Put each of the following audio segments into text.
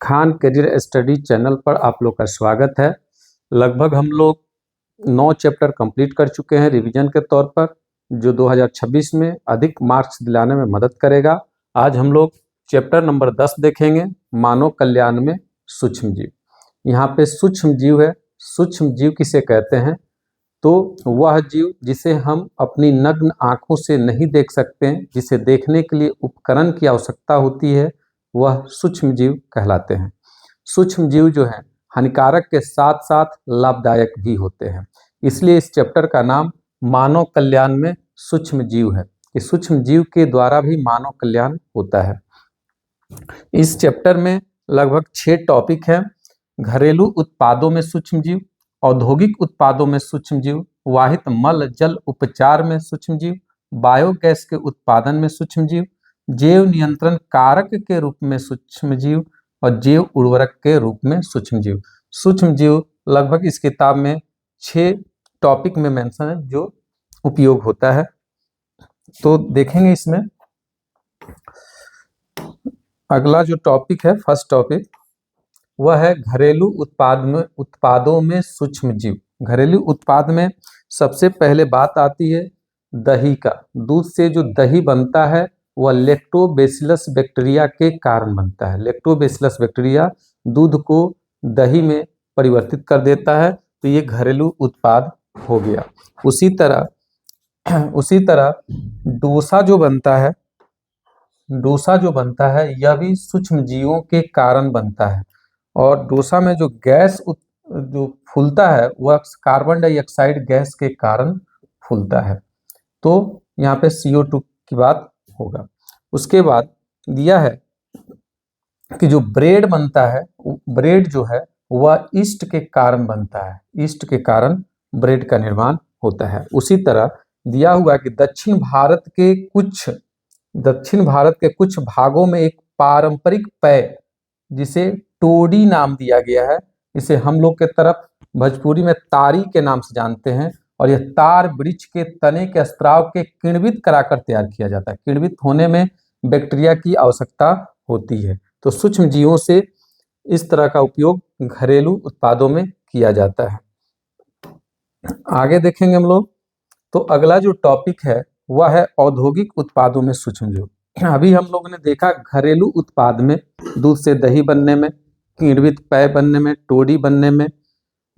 Khan career study channel पर आप लोग का स्वागत है। लगभग हम लोग 9 चैप्टर कंप्लीट कर चुके हैं रिवीजन के तौर पर, जो 2026 में अधिक मार्क्स दिलाने में मदद करेगा। आज हम लोग चैप्टर नंबर 10 देखेंगे, मानव कल्याण में सूक्ष्म जीव। यहाँ पे सूक्ष्म जीव है। सूक्ष्म जीव किसे कहते हैं? तो वह जीव जिसे हम अपनी नग्न आँखों से नहीं देख सकते हैं, जिसे देखने के लिए उपकरण की आवश्यकता होती है, वह सूक्ष्म जीव कहलाते हैं। सूक्ष्म जीव जो है हानिकारक के साथ साथ लाभदायक भी होते हैं, इसलिए इस चैप्टर का नाम मानव कल्याण में सूक्ष्म जीव है कि सूक्ष्म जीव के द्वारा भी मानव कल्याण होता है। इस चैप्टर में लगभग 6 टॉपिक हैं। घरेलू उत्पादों में सूक्ष्म जीव, औद्योगिक उत्पादों में सूक्ष्म जीव, वाहित मल जल उपचार में सूक्ष्म जीव, बायोगैस के उत्पादन में सूक्ष्म जीव, जैव नियंत्रण कारक के रूप में सूक्ष्म जीव और जैव उर्वरक के रूप में सूक्ष्म जीव। सूक्ष्म जीव लगभग इस किताब में 6 टॉपिक में मेंशन है जो उपयोग होता है, तो देखेंगे इसमें। अगला जो टॉपिक है, फर्स्ट टॉपिक, वह है घरेलू उत्पादों में सूक्ष्म जीव। घरेलू उत्पाद में सबसे पहले बात आती है दही का। दूध से जो दही बनता है वह लैक्टोबैसिलस बैक्टीरिया के कारण बनता है। लैक्टोबैसिलस बैक्टीरिया दूध को दही में परिवर्तित कर देता है, तो ये घरेलू उत्पाद हो गया। उसी तरह डोसा जो बनता है यह भी सूक्ष्म जीवों के कारण बनता है। और डोसा में जो गैस जो फूलता है वह कार्बन डाइऑक्साइड गैस के कारण फूलता है, तो यहाँ पे CO2 की बात होगा। उसके बाद दिया है कि जो ब्रेड बनता है, ब्रेड जो है वह ईस्ट के कारण बनता है। ईस्ट के कारण ब्रेड का निर्माण होता है। उसी तरह दिया हुआ कि दक्षिण भारत के कुछ भागों में एक पारंपरिक पेय जिसे टोडी नाम दिया गया है, इसे हम लोग के तरफ भोजपुरी में तारी के नाम से जानते हैं, और यह तार वृक्ष के तने के स्त्राव के किण्वित कराकर तैयार किया जाता है। किण्वित होने में बैक्टीरिया की आवश्यकता होती है, तो सूक्ष्म जीवों से इस तरह का उपयोग घरेलू उत्पादों में किया जाता है। आगे देखेंगे हम लोग, तो अगला जो टॉपिक है वह है औद्योगिक उत्पादों में सूक्ष्म जीव। अभी हम लोगों ने देखा घरेलू उत्पाद में दूध से दही बनने में, किण्वित पेय बनने में, टोडी बनने में,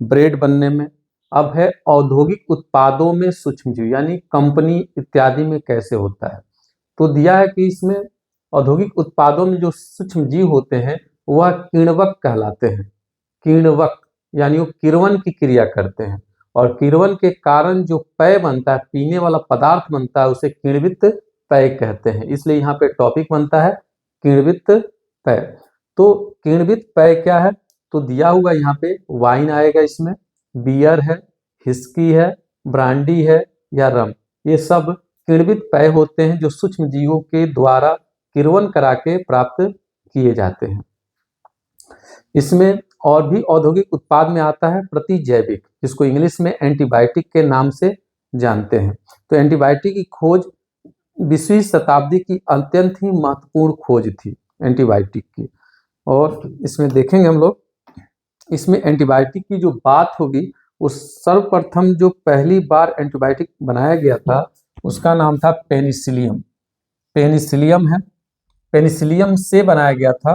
ब्रेड बनने में। अब है औद्योगिक उत्पादों में सूक्ष्म जीव, यानी कंपनी इत्यादि में कैसे होता है। तो दिया है कि इसमें औद्योगिक उत्पादों में जो सूक्ष्म जीव होते हैं वह किण्वक कहलाते हैं। किण्वक यानी वो किण्वन की क्रिया करते हैं, और किण्वन के कारण जो पेय बनता है, पीने वाला पदार्थ बनता है, उसे किण्वित पेय कहते हैं। इसलिए यहाँ पे टॉपिक बनता है किण्वित पेय। तो किण्वित पेय क्या है? तो दिया हुआ यहाँ पे वाइन आएगा, इसमें बियर है, हिस्की है, ब्रांडी है या रम, ये सब किण्वित पेय होते हैं जो सूक्ष्म जीवों के द्वारा किण्वन करा के प्राप्त किए जाते हैं। इसमें और भी औद्योगिक उत्पाद में आता है प्रतिजैविक, जिसको इंग्लिश में एंटीबायोटिक के नाम से जानते हैं। तो एंटीबायोटिक की खोज 20वीं शताब्दी की अत्यंत ही महत्वपूर्ण खोज थी एंटीबायोटिक की। और इसमें देखेंगे हम लोग, इसमें एंटीबायोटिक की जो बात होगी, उस सर्वप्रथम जो पहली बार एंटीबायोटिक बनाया गया था उसका नाम था पेनिसिलियम। पेनिसिलियम है, पेनिसिलियम से बनाया गया था।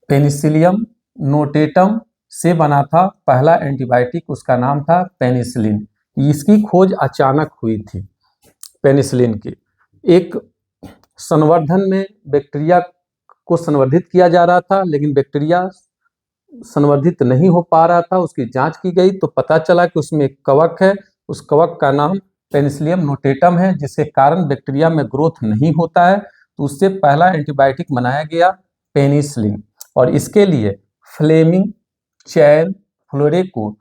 पेनिसिलियम नोटेटम से बना था पहला एंटीबायोटिक, उसका नाम था पेनिसिलिन। इसकी खोज अचानक हुई थी पेनिसिलिन की। एक संवर्धन में बैक्टीरिया को संवर्धित किया जा रहा था, लेकिन बैक्टीरिया संवर्धित नहीं हो पा रहा था। उसकी जांच की गई तो पता चला कि उसमें एक कवक है, उस कवक का नाम पेनिसिलियम नोटेटम है, जिसके कारण बैक्टीरिया में ग्रोथ नहीं होता है। तो उससे पहला एंटीबायोटिक बनाया गया पेनिसिलिन, और इसके लिए फ्लेमिंग चैन फ्लोरे को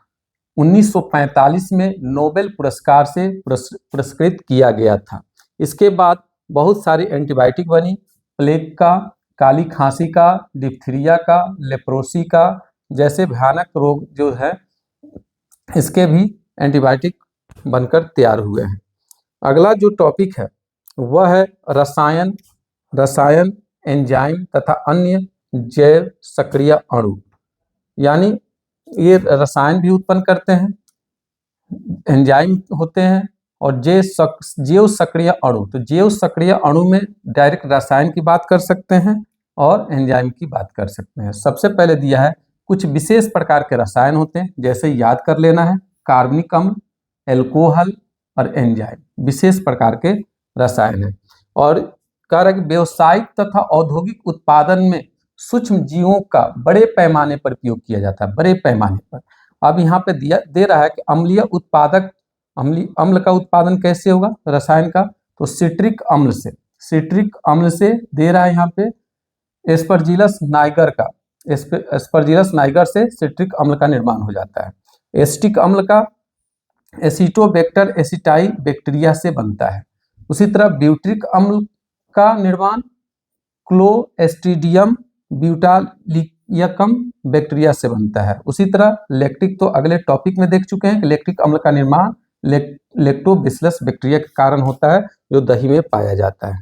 1945 में नोबेल पुरस्कार से पुरस्कृत किया गया था। इसके बाद बहुत सारी एंटीबायोटिक बनी, प्लेग का, काली खांसी का, डिप्थीरिया का, लेप्रोसी का जैसे भयानक रोग जो है, इसके भी एंटीबायोटिक बनकर तैयार हुए हैं। अगला जो टॉपिक है वह है रसायन एंजाइम तथा अन्य जैव सक्रिय अणु, यानी ये रसायन भी उत्पन्न करते हैं, एंजाइम होते हैं और जैव सक्रिय अणु। तो जैव सक्रिय अणु में डायरेक्ट रसायन की बात कर सकते हैं और एंजाइम की बात कर सकते हैं। सबसे पहले दिया है कुछ विशेष प्रकार के रसायन होते हैं, जैसे याद कर लेना है, कार्बनिक अम्ल, एल्कोहल और एंजाइम विशेष प्रकार के रसायन है। और कह रहा है कि व्यवसायिक तथा औद्योगिक उत्पादन में सूक्ष्म जीवों का बड़े पैमाने पर उपयोग किया जाता है, बड़े पैमाने पर। अब यहाँ पे दिया दे रहा है कि अम्लीय उत्पादक अम्ल का उत्पादन कैसे होगा रसायन का, तो सिट्रिक अम्ल से दे रहा है यहाँ पे एस्परजिलस नाइगर का, एस्परजिलस नाइगर से सिट्रिक अम्ल का निर्माण हो जाता है। एसिटिक अम्ल का एसिटोबैक्टर एसिटाई बैक्टीरिया से बनता है। उसी तरह ब्यूट्रिक अम्ल का निर्माण क्लोस्ट्रीडियम ब्यूटालियकम बैक्टीरिया से बनता है। उसी तरह लैक्टिक तो अगले टॉपिक में देख चुके हैं कि लैक्टिक अम्ल का निर्माण लैक्टोबैसिलस बैक्टीरिया के कारण होता है, जो दही में पाया जाता है।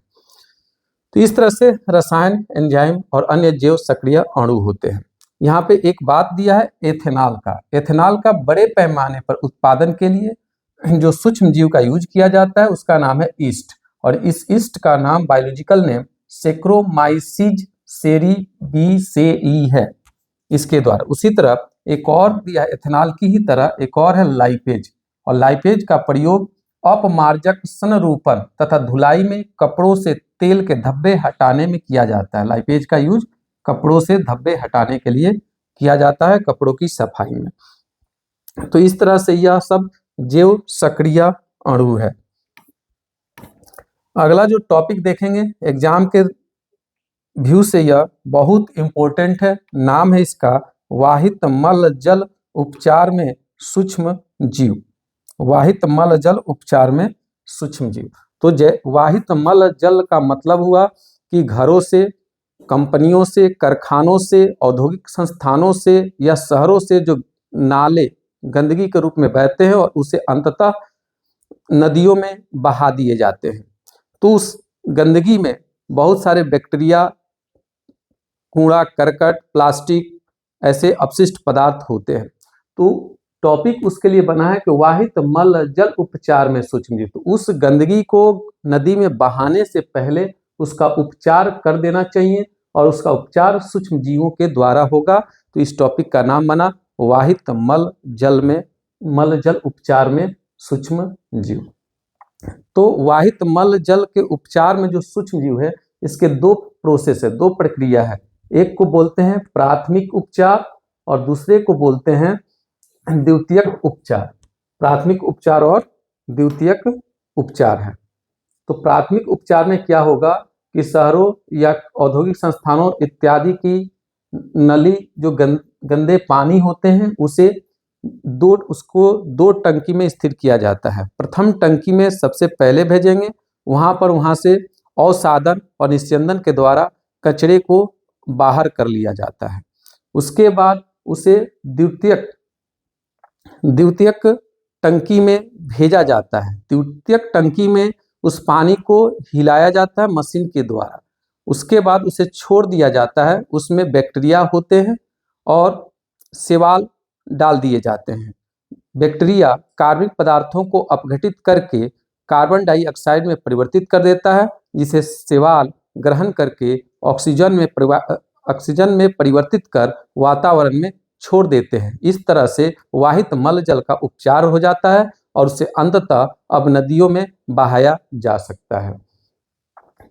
तो इस तरह से रसायन, एंजाइम और अन्य जैव सक्रिय अणु होते हैं। यहाँ पे एक बात दिया है एथेनॉल का। एथेनॉल का बड़े पैमाने पर उत्पादन के लिए जो सूक्ष्म जीव का यूज किया जाता है उसका नाम है ईस्ट, और इस ईस्ट का नाम बायोलॉजिकल नेम सेक्रोमाइसिस सेरीबीसेई है इसके द्वारा। उसी तरह एक और दिया है एथेनॉल की ही तरह एक और है लाइपेज, और लाइपेज का प्रयोग अपमार्जक संरूपण तथा धुलाई में कपड़ों से तेल के धब्बे हटाने में किया जाता है। लाइपेज का यूज कपड़ों से धब्बे हटाने के लिए किया जाता है, कपड़ों की सफाई में। तो इस तरह से यह सब जैव सक्रिय अणु है। अगला जो टॉपिक देखेंगे एग्जाम के व्यू से यह बहुत इंपॉर्टेंट है, नाम है इसका वाहित मल जल उपचार में सूक्ष्म जीव। वाहित मल जल उपचार में सूक्ष्म जीव। तो वाहित मल जल का मतलब हुआ कि घरों से, कंपनियों से, कारखानों से, औद्योगिक संस्थानों से या शहरों से जो नाले गंदगी के रूप में बहते हैं और उसे अंततः नदियों में बहा दिए जाते हैं। तो उस गंदगी में बहुत सारे बैक्टीरिया, कूड़ा करकट, प्लास्टिक ऐसे अपशिष्ट पदार्थ होते हैं। तो टॉपिक उसके लिए बना है कि वाहित मल जल उपचार में सूक्ष्म जीव। तो उस गंदगी को नदी में बहाने से पहले उसका उपचार कर देना चाहिए, और उसका उपचार सूक्ष्म जीवों के द्वारा होगा। तो इस टॉपिक का नाम बना वाहित मल जल उपचार में सूक्ष्म जीव। तो वाहित मल जल के उपचार में जो सूक्ष्म जीव है इसके दो प्रोसेस है, दो प्रक्रिया है। एक को बोलते हैं प्राथमिक उपचार और दूसरे को बोलते हैं द्वितीयक उपचार। प्राथमिक उपचार और द्वितीयक उपचार है। तो प्राथमिक उपचार में क्या होगा कि शहरों या औद्योगिक संस्थानों इत्यादि की नली जो गंदे पानी होते हैं उसको दो टंकी में स्थिर किया जाता है। प्रथम टंकी में सबसे पहले भेजेंगे, वहां से अवसादन और निस्यंदन के द्वारा कचरे को बाहर कर लिया जाता है। उसके बाद उसे द्वितीयक टंकी में भेजा जाता है। द्वितीयक टंकी में उस पानी को हिलाया जाता है मशीन के द्वारा। उसके बाद उसे छोड़ दिया जाता है, उसमें बैक्टीरिया होते हैं और शैवाल डाल दिए जाते हैं। बैक्टीरिया कार्बनिक पदार्थों को अपघटित करके कार्बन डाइऑक्साइड में परिवर्तित कर देता है, जिसे शैवाल ग्रहण करके ऑक्सीजन में परिवर्तित कर वातावरण में छोड़ देते हैं। इस तरह से वाहित मल जल का उपचार हो जाता है और उसे अंततः अब नदियों में बहाया जा सकता है।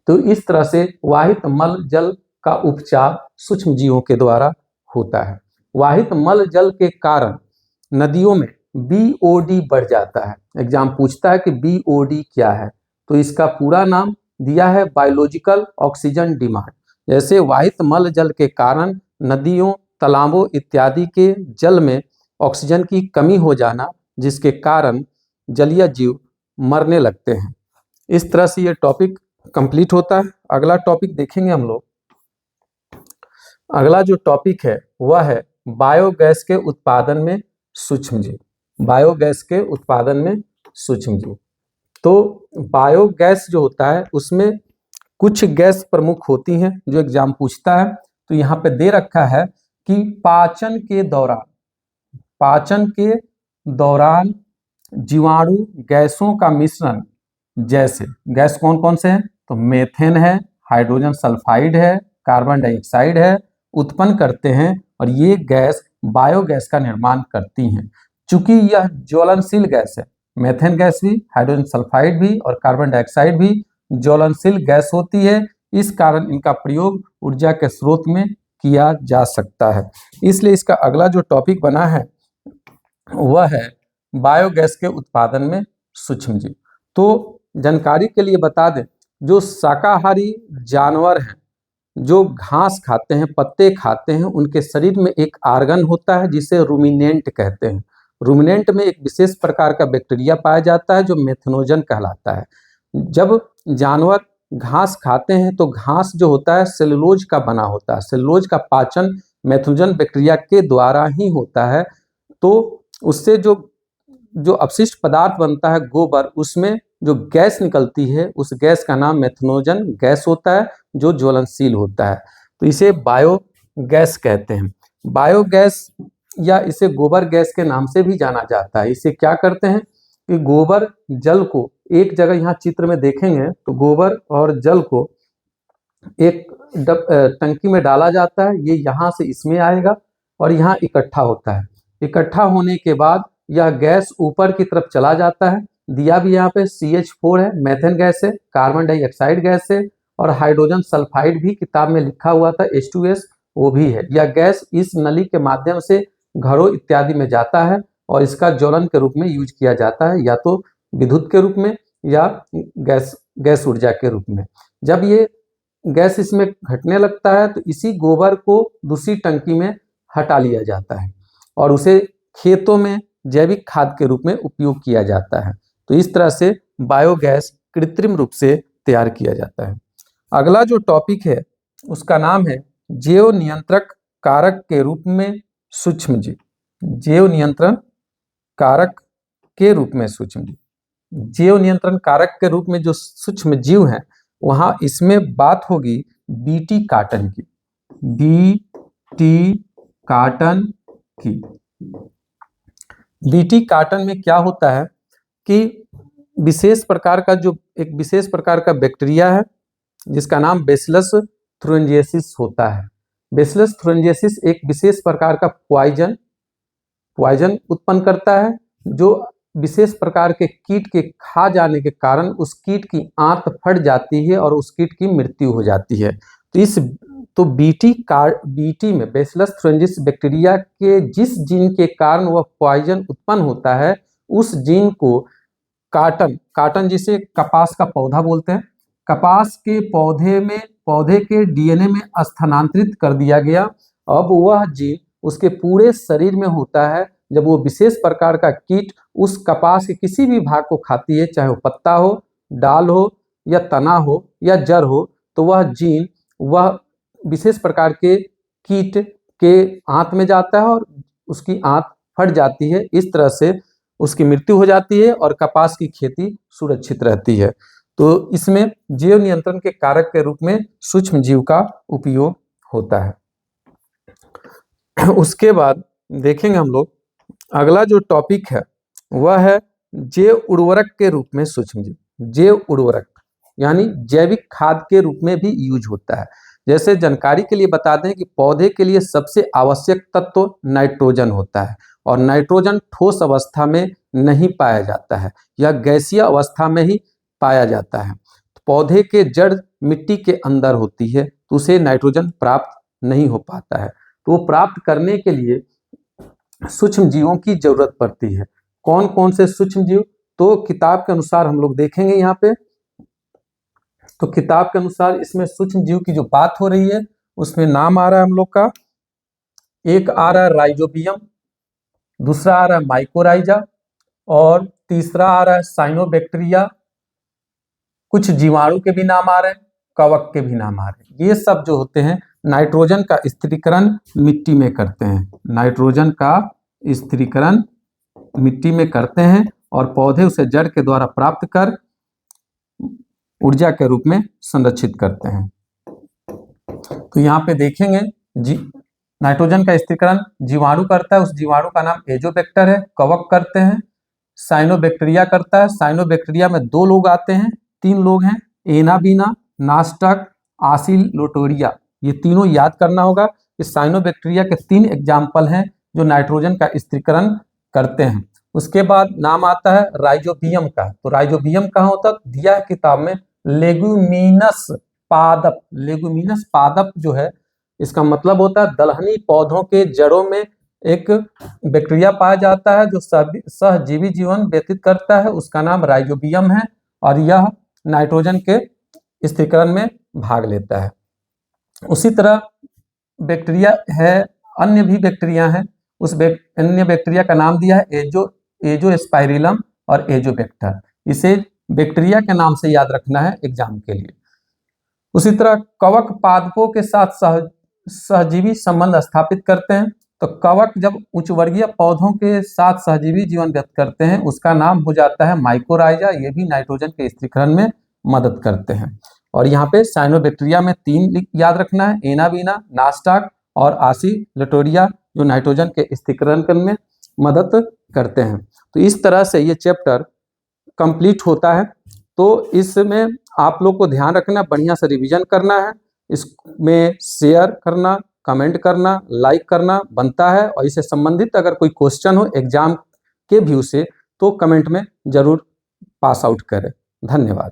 तो इस तरह से वाहित मल जल का उपचार सूक्ष्म जीवों के द्वारा होता है। वाहित मल जल के कारण नदियों में BOD बढ़ जाता है। एग्जाम पूछता है कि BOD क्या है, तो इसका पूरा नाम दिया है बायोलॉजिकल ऑक्सीजन डिमांड। जैसे वाहित मल जल के कारण नदियों, तालाबों इत्यादि के जल में ऑक्सीजन की कमी हो जाना, जिसके कारण जलीय जीव मरने लगते हैं। इस तरह से ये टॉपिक कंप्लीट होता है। अगला टॉपिक देखेंगे हम लोग। अगला जो टॉपिक है वह है बायोगैस के उत्पादन में सूक्ष्म जीव। बायोगैस के उत्पादन में सूक्ष्म जीव। तो बायोगैस जो होता है उसमें कुछ गैस प्रमुख होती हैं जो एग्जाम पूछता है। तो यहाँ पे दे रखा है कि पाचन के दौरान जीवाणु गैसों का मिश्रण, जैसे गैस कौन कौन से हैं, तो मेथेन है, हाइड्रोजन सल्फाइड है, कार्बन डाइऑक्साइड है, उत्पन्न करते हैं और ये गैस बायोगैस का निर्माण करती हैं। चूंकि यह ज्वलनशील गैस है, मेथेन गैस भी, हाइड्रोजन सल्फाइड भी और कार्बन डाइऑक्साइड भी ज्वलनशील गैस होती है, इस कारण इनका प्रयोग ऊर्जा के स्रोत में किया जा सकता है। इसलिए इसका अगला जो टॉपिक बना है वह है बायोगैस के उत्पादन में सूक्ष्मजीव। तो जानकारी के लिए बता दें, जो शाकाहारी जानवर हैं, जो घास खाते हैं, पत्ते खाते हैं, उनके शरीर में एक आर्गन होता है जिसे रूमिनेंट कहते हैं। रूमिनेंट में एक विशेष प्रकार का बैक्टीरिया पाया जाता है जो मेथनोजन कहलाता है। जब जानवर घास खाते हैं तो घास जो होता है सेलुलोज का बना होता है। सेलुलोज का पाचन मेथनोजन बैक्टीरिया के द्वारा ही होता है। तो उससे जो अपशिष्ट पदार्थ बनता है गोबर, उसमें जो गैस निकलती है उस गैस का नाम मेथनोजन गैस होता है जो ज्वलनशील होता है। तो इसे बायोगैस कहते हैं। बायोगैस या इसे गोबर गैस के नाम से भी जाना जाता है। इसे क्या करते हैं कि गोबर जल को एक जगह, यहाँ चित्र में देखेंगे तो गोबर और जल को एक टंकी में डाला जाता है। ये यहाँ से इसमें आएगा और यहाँ इकट्ठा होता है। इकट्ठा होने के बाद यह गैस ऊपर की तरफ चला जाता है। दिया भी यहाँ पे CH4 है, मेथेन गैस है, कार्बन डाइऑक्साइड गैस है और हाइड्रोजन सल्फाइड भी किताब में लिखा हुआ था H2S, वो भी है। यह गैस इस नली के माध्यम से घरों इत्यादि में जाता है और इसका ज्वलन के रूप में यूज किया जाता है, या तो विद्युत के रूप में या गैस ऊर्जा के रूप में। जब ये गैस इसमें घटने लगता है तो इसी गोबर को दूसरी टंकी में हटा लिया जाता है और उसे खेतों में जैविक खाद के रूप में उपयोग किया जाता है। तो इस तरह से बायोगैस कृत्रिम रूप से तैयार किया जाता है। अगला जो टॉपिक है उसका नाम है जैव नियंत्रक कारक के रूप में सूक्ष्मजीव। जैव नियंत्रण कारक के रूप में सूक्ष्मजीव, जैव नियंत्रण कारक के रूप में जो सूक्ष्मजीव हैं, वहां इसमें बात होगी बीटी कार्टन की। बीटी कार्टन की बीटी कार्टन में क्या होता है कि एक विशेष प्रकार का बैक्टीरिया है जिसका नाम बेसिलस थुरिंजिएसिस होता है। बेसिलस थुरिंजिएसिस एक विशेष प्रकार का पॉइजन उत्पन्न करता है, जो विशेष प्रकार के कीट के खा जाने के कारण उस कीट की आंत फट जाती है और उस कीट की मृत्यु हो जाती है। तो बीटी में बेसिलस थुरिंजिएसिस बैक्टीरिया के जिस जीन के कारण वह पॉइजन उत्पन्न होता है, उस जीन को काटन जिसे कपास का पौधा बोलते हैं, कपास के पौधे के DNA में स्थानांतरित कर दिया गया। अब वह जीन उसके पूरे शरीर में होता है। जब वो विशेष प्रकार का कीट उस कपास के किसी भी भाग को खाती है, चाहे वो पत्ता हो, डाल हो या तना हो या जड़ हो, तो वह जीन वह विशेष प्रकार के कीट के आंत में जाता है और उसकी आंत फट जाती है। इस तरह से उसकी मृत्यु हो जाती है और कपास की खेती सुरक्षित रहती है। तो इसमें जैव नियंत्रण के कारक के रूप में सूक्ष्म जीव का उपयोग होता है। उसके बाद देखेंगे हम लोग अगला जो टॉपिक है वह है जैव उर्वरक के रूप में सूक्ष्म जीव। जैव उर्वरक यानी जैविक खाद के रूप में भी यूज होता है। जैसे जानकारी के लिए बता दें कि पौधे के लिए सबसे आवश्यक तत्व नाइट्रोजन होता है और नाइट्रोजन ठोस अवस्था में नहीं पाया जाता है, यह गैसीय अवस्था में ही पाया जाता है। पौधे के जड़ मिट्टी के अंदर होती है तो उसे नाइट्रोजन प्राप्त नहीं हो पाता है। तो वो प्राप्त करने के लिए सूक्ष्म जीवों की जरूरत पड़ती है। कौन कौन से सूक्ष्म जीव, तो किताब के अनुसार हम लोग देखेंगे यहाँ पे। तो किताब के अनुसार इसमें सूक्ष्म जीव की जो बात हो रही है उसमें नाम आ रहा है हम लोग का, एक आ रहा है राइजोबियम, दूसरा आ रहा है माइकोराइजा और तीसरा आ रहा है साइनोबैक्टीरिया। कुछ जीवाणु के भी नाम आ रहे हैं, कवक के भी नाम आ रहे हैं। ये सब जो होते हैं नाइट्रोजन का स्थिरीकरण मिट्टी में करते हैं। नाइट्रोजन का स्थिरीकरण मिट्टी में करते हैं और पौधे उसे जड़ के द्वारा प्राप्त कर ऊर्जा के रूप में संरक्षित करते हैं। तो यहाँ पे देखेंगे नाइट्रोजन का स्थिरीकरण जीवाणु करता है, उस जीवाणु का नाम एजोबैक्टर है। कवक करते हैं, साइनोबैक्टीरिया करता है। साइनोबैक्टीरिया में 2 लोग आते हैं, 3 लोग हैं, एनाबीना, नास्टक, आसिलोटोरिया। ये तीनों याद करना होगा। इस साइनोबैक्टीरिया के 3 एग्जाम्पल हैं जो नाइट्रोजन का स्थिरीकरण करते हैं। उसके बाद नाम आता है राइजोबियम का। तो राइजोबियम कहाँ होता है? दिया है किताब में, लेगुमिनस पादप। लेगुमिनस पादप जो है, इसका मतलब होता है दलहनी पौधों के जड़ों में एक बैक्टीरिया पाया जाता है जो सहजीवी जीवन व्यतीत करता है, उसका नाम राइजोबियम है और यह नाइट्रोजन के स्थिरीकरण में भाग लेता है। उसी तरह बैक्टीरिया है, अन्य भी बैक्टीरिया हैं। उस अन्य बैक्टीरिया का नाम दिया है एजोस्पाइरिलम और एजोबैक्टर। इसे बैक्टीरिया के नाम से याद रखना है एग्जाम के लिए। उसी तरह कवक पादपों के साथ सहजीवी संबंध स्थापित करते हैं। तो कवक जब उच्च वर्गीय पौधों के साथ सहजीवी जीवन व्यक्त करते हैं, उसका नाम हो जाता है माइकोराइजा। ये भी नाइट्रोजन के स्थिरीकरण में मदद करते हैं। और यहाँ पे साइनोबैक्टीरिया में 3 याद रखना है, एनाबीना, नास्टाक और आसिलोटोरिया, जो नाइट्रोजन के स्थिरीकरण में मदद करते हैं। तो इस तरह से ये चैप्टर कंप्लीट होता है। तो इसमें आप लोग को ध्यान रखना, बढ़िया से रिवीजन करना है, इसमें शेयर करना, कमेंट करना, लाइक करना बनता है। और इससे संबंधित अगर कोई क्वेश्चन हो एग्जाम के व्यू से तो कमेंट में जरूर पास आउट करें। धन्यवाद।